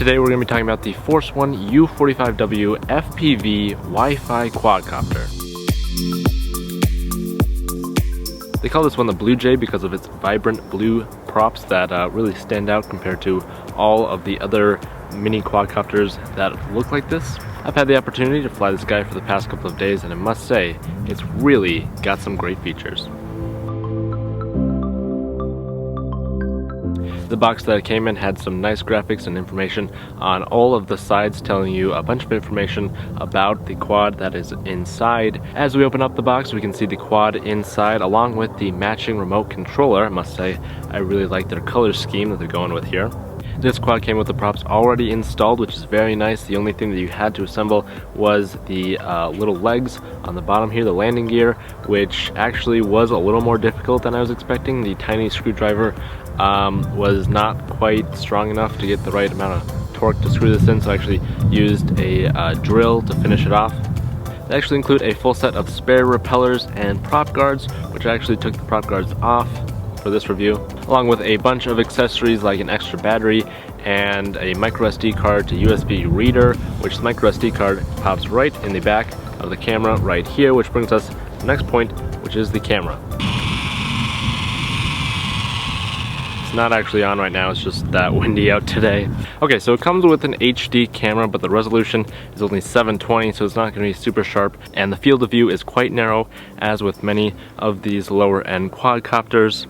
Today we're going to be talking about the Force1 U45W FPV Wi-Fi quadcopter. They call this one the Blue Jay because of its vibrant blue props that really stand out compared to all of the other mini quadcopters that look like this. I've had the opportunity to fly this guy for the past couple of days and I must say, it's really got some great features. The box that it came in had some nice graphics and information on all of the sides, telling you a bunch of information about the quad that is inside. As we open up the box, we can see the quad inside along with the matching remote controller. I must say, I really like their color scheme that they're going with here. This quad came with the props already installed, which is very nice. The only thing that you had to assemble was the little legs on the bottom here, the landing gear, which actually was a little more difficult than I was expecting. The tiny screwdriver was not quite strong enough to get the right amount of torque to screw this in, so I actually used a drill to finish it off. They actually include a full set of spare repellers and prop guards, which I actually took the prop guards off for this review, along with a bunch of accessories like an extra battery and a micro SD card to USB reader, which the micro SD card pops right in the back of the camera right here, which brings us to the next point, which is the camera. It's not actually on right now, it's just that windy out today. Okay, so it comes with an HD camera, but the resolution is only 720, so it's not going to be super sharp, and the field of view is quite narrow, as with many of these lower end quadcopters.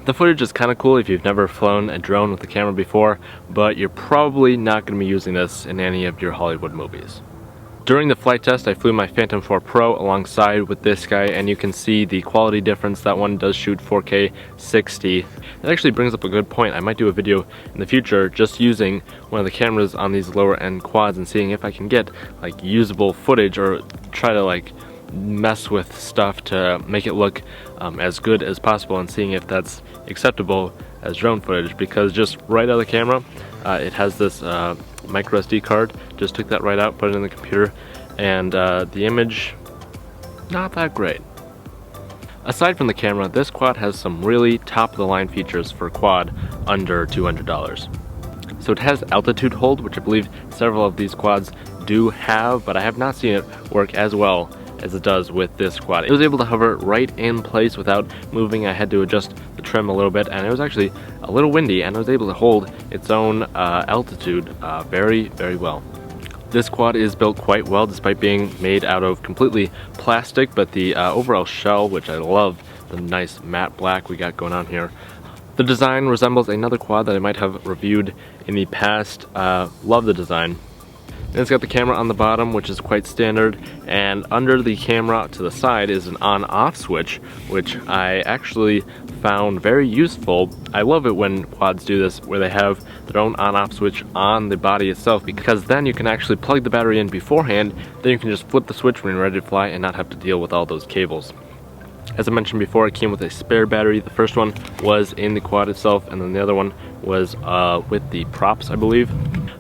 The footage is kind of cool if you've never flown a drone with a camera before, but you're probably not going to be using this in any of your Hollywood movies. During the flight test, I flew my Phantom 4 Pro alongside with this guy, and you can see the quality difference. That one does shoot 4K 60. That actually brings up a good point. I might do a video in the future just using one of the cameras on these lower end quads and seeing if I can get like usable footage, or try to like mess with stuff to make it look as good as possible, and seeing if that's acceptable as drone footage, because just right out of the camera it has this micro SD card. Just took that right out, put it in the computer, and the image, not that great. Aside from the camera, this quad has some really top of the line features for a quad under $200. So it has altitude hold, which I believe several of these quads do have, but I have not seen it work as well as it does with this quad. It was able to hover right in place without moving. I had to adjust the trim a little bit, and it was actually a little windy, and I was able to hold its own altitude very, very well. This quad is built quite well despite being made out of completely plastic, but the overall shell, which I love, the nice matte black we got going on here. The design resembles another quad that I might have reviewed in the past. Love the design. And it's got the camera on the bottom, which is quite standard, and under the camera to the side is an on-off switch, which I actually found very useful. I love it when quads do this, where they have their own on-off switch on the body itself, because then you can actually plug the battery in beforehand, then you can just flip the switch when you're ready to fly and not have to deal with all those cables. As I mentioned before, it came with a spare battery. The first one was in the quad itself, and then the other one was with the props, I believe.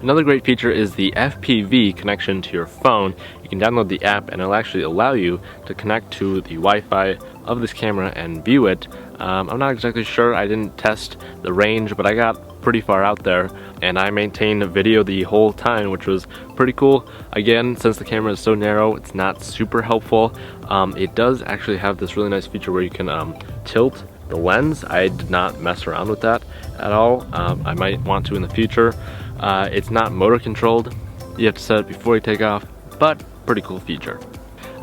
Another great feature is the FPV connection to your phone. You can download the app and it'll actually allow you to connect to the Wi-Fi of this camera and view it. I'm not exactly sure, I didn't test the range, but I got pretty far out there and I maintained video the whole time, which was pretty cool. Again, since the camera is so narrow, it's not super helpful. It does actually have this really nice feature where you can tilt the lens. I did not mess around with that at all. I might want to in the future. It's not motor controlled. You have to set it before you take off, but pretty cool feature.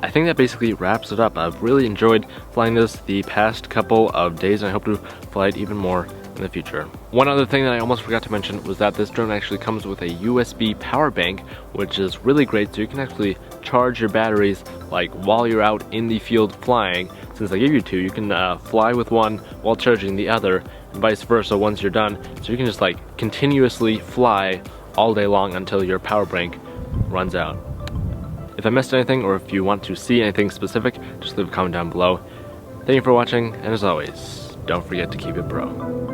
I think that basically wraps it up. I've really enjoyed flying this the past couple of days, and I hope to fly it even more in the future. One other thing that I almost forgot to mention was that this drone actually comes with a USB power bank, which is really great, so you can actually charge your batteries like while you're out in the field flying. Since I gave you two, you can fly with one while charging the other, and vice versa once you're done. So you can just like continuously fly all day long until your power bank runs out. If I missed anything, or if you want to see anything specific, just leave a comment down below. Thank you for watching, and as always, don't forget to keep it pro.